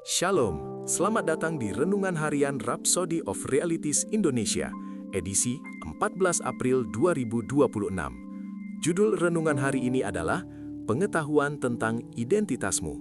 Shalom, selamat datang di Renungan Harian Rhapsody of Realities Indonesia, edisi 14 April 2026. Judul renungan hari ini adalah Pengetahuan tentang Identitasmu.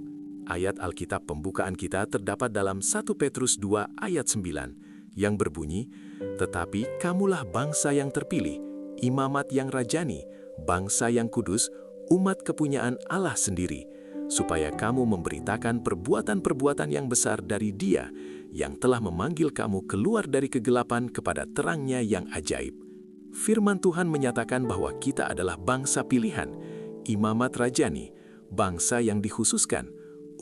Ayat Alkitab pembukaan kita terdapat dalam 1 Petrus 2 ayat 9, yang berbunyi, "Tetapi kamulah bangsa yang terpilih, imamat yang rajani, bangsa yang kudus, umat kepunyaan Allah sendiri, supaya kamu memberitakan perbuatan-perbuatan yang besar dari Dia yang telah memanggil kamu keluar dari kegelapan kepada terang-Nya yang ajaib." Firman Tuhan menyatakan bahwa kita adalah bangsa pilihan, imamat rajani, bangsa yang dikhususkan,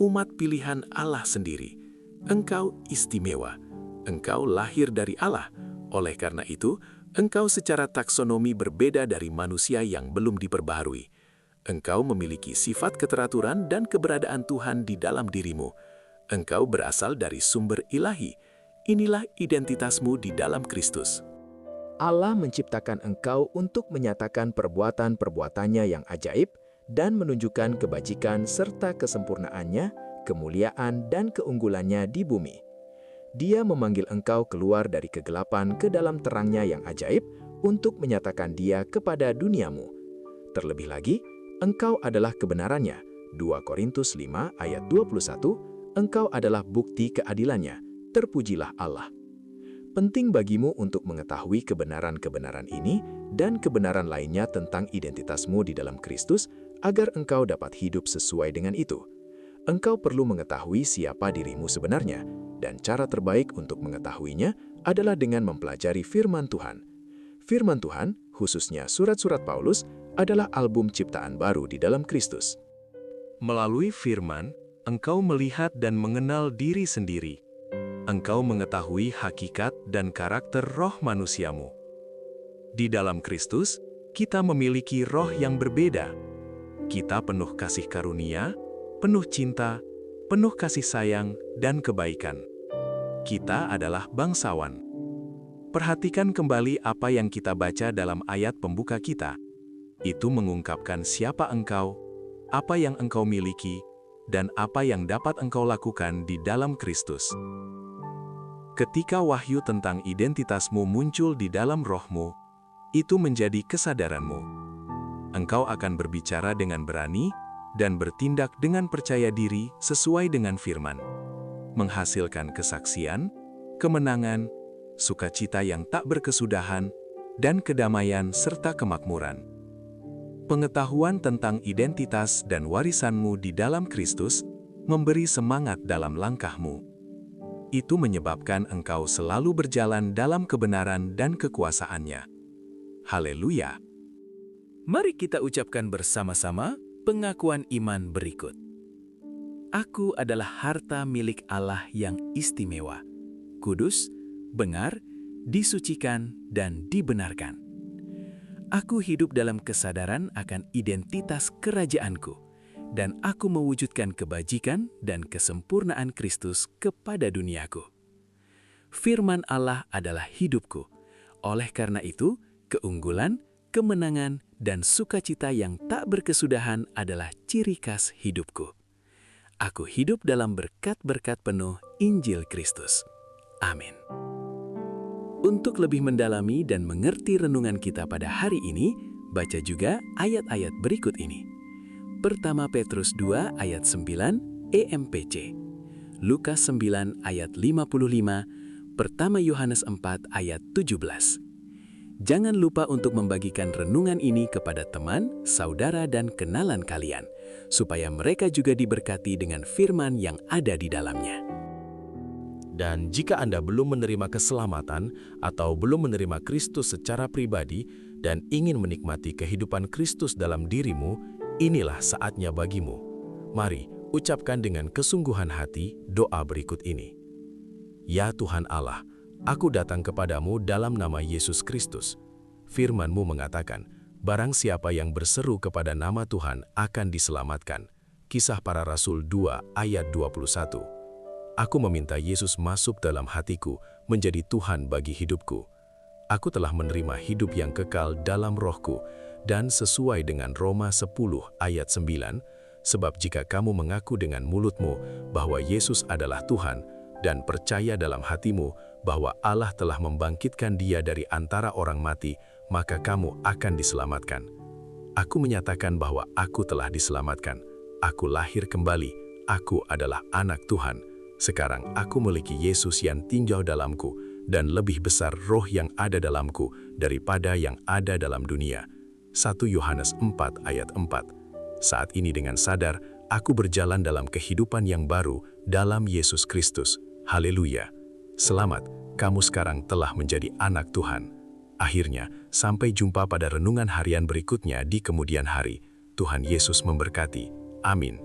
umat pilihan Allah sendiri. Engkau istimewa, engkau lahir dari Allah. Oleh karena itu, engkau secara taksonomi berbeda dari manusia yang belum diperbaharui. Engkau memiliki sifat keteraturan dan keberadaan Tuhan di dalam dirimu. Engkau berasal dari sumber ilahi. Inilah identitasmu di dalam Kristus. Allah menciptakan engkau untuk menyatakan perbuatan-perbuatannya yang ajaib dan menunjukkan kebajikan serta kesempurnaannya, kemuliaan dan keunggulannya di bumi. Dia memanggil engkau keluar dari kegelapan ke dalam terang-Nya yang ajaib untuk menyatakan Dia kepada duniamu. Terlebih lagi, engkau adalah kebenarannya. 2 Korintus 5 ayat 21, engkau adalah bukti keadilannya. Terpujilah Allah. Penting bagimu untuk mengetahui kebenaran-kebenaran ini dan kebenaran lainnya tentang identitasmu di dalam Kristus agar engkau dapat hidup sesuai dengan itu. Engkau perlu mengetahui siapa dirimu sebenarnya, dan cara terbaik untuk mengetahuinya adalah dengan mempelajari firman Tuhan. Firman Tuhan, khususnya surat-surat Paulus, adalah album ciptaan baru di dalam Kristus. Melalui firman, engkau melihat dan mengenal diri sendiri. Engkau mengetahui hakikat dan karakter roh manusiamu. Di dalam Kristus, kita memiliki roh yang berbeda. Kita penuh kasih karunia, penuh cinta, penuh kasih sayang, dan kebaikan. Kita adalah bangsawan. Perhatikan kembali apa yang kita baca dalam ayat pembuka kita. Itu mengungkapkan siapa engkau, apa yang engkau miliki, dan apa yang dapat engkau lakukan di dalam Kristus. Ketika wahyu tentang identitasmu muncul di dalam rohmu, itu menjadi kesadaranmu. Engkau akan berbicara dengan berani dan bertindak dengan percaya diri sesuai dengan firman, menghasilkan kesaksian, kemenangan, sukacita yang tak berkesudahan, dan kedamaian serta kemakmuran. Pengetahuan tentang identitas dan warisanmu di dalam Kristus memberi semangat dalam langkahmu. Itu menyebabkan engkau selalu berjalan dalam kebenaran dan kekuasaan-Nya. Haleluya! Mari kita ucapkan bersama-sama pengakuan iman berikut. Aku adalah harta milik Allah yang istimewa, kudus, bengar, disucikan, dan dibenarkan. Aku hidup dalam kesadaran akan identitas kerajaanku, dan aku mewujudkan kebajikan dan kesempurnaan Kristus kepada duniaku. Firman Allah adalah hidupku. Oleh karena itu, keunggulan, kemenangan, dan sukacita yang tak berkesudahan adalah ciri khas hidupku. Aku hidup dalam berkat-berkat penuh Injil Kristus. Amin. Untuk lebih mendalami dan mengerti renungan kita pada hari ini, baca juga ayat-ayat berikut ini. Pertama Petrus 2 ayat 9 EMPC, Lukas 9 ayat 55, Pertama Yohanes 4 ayat 17. Jangan lupa untuk membagikan renungan ini kepada teman, saudara, dan kenalan kalian, supaya mereka juga diberkati dengan firman yang ada di dalamnya. Dan jika Anda belum menerima keselamatan atau belum menerima Kristus secara pribadi dan ingin menikmati kehidupan Kristus dalam dirimu, inilah saatnya bagimu. Mari ucapkan dengan kesungguhan hati doa berikut ini. Ya Tuhan Allah, aku datang kepadamu dalam nama Yesus Kristus. Firman-Mu mengatakan, barang siapa yang berseru kepada nama Tuhan akan diselamatkan. Kisah Para Rasul 2 ayat 21. Aku meminta Yesus masuk dalam hatiku menjadi Tuhan bagi hidupku. Aku telah menerima hidup yang kekal dalam rohku, dan sesuai dengan Roma 10 ayat 9, Sebab jika kamu mengaku dengan mulutmu bahwa Yesus adalah Tuhan dan percaya dalam hatimu bahwa Allah telah membangkitkan Dia dari antara orang mati, maka kamu akan diselamatkan. Aku menyatakan bahwa aku telah diselamatkan. Aku lahir kembali. Aku adalah anak Tuhan. Sekarang aku memiliki Yesus yang tinjau dalamku dan lebih besar roh yang ada dalamku daripada yang ada dalam dunia. 1 Yohanes 4 ayat 4. Saat ini dengan sadar, aku berjalan dalam kehidupan yang baru dalam Yesus Kristus. Haleluya. Selamat, kamu sekarang telah menjadi anak Tuhan. Akhirnya, sampai jumpa pada renungan harian berikutnya di kemudian hari. Tuhan Yesus memberkati. Amin.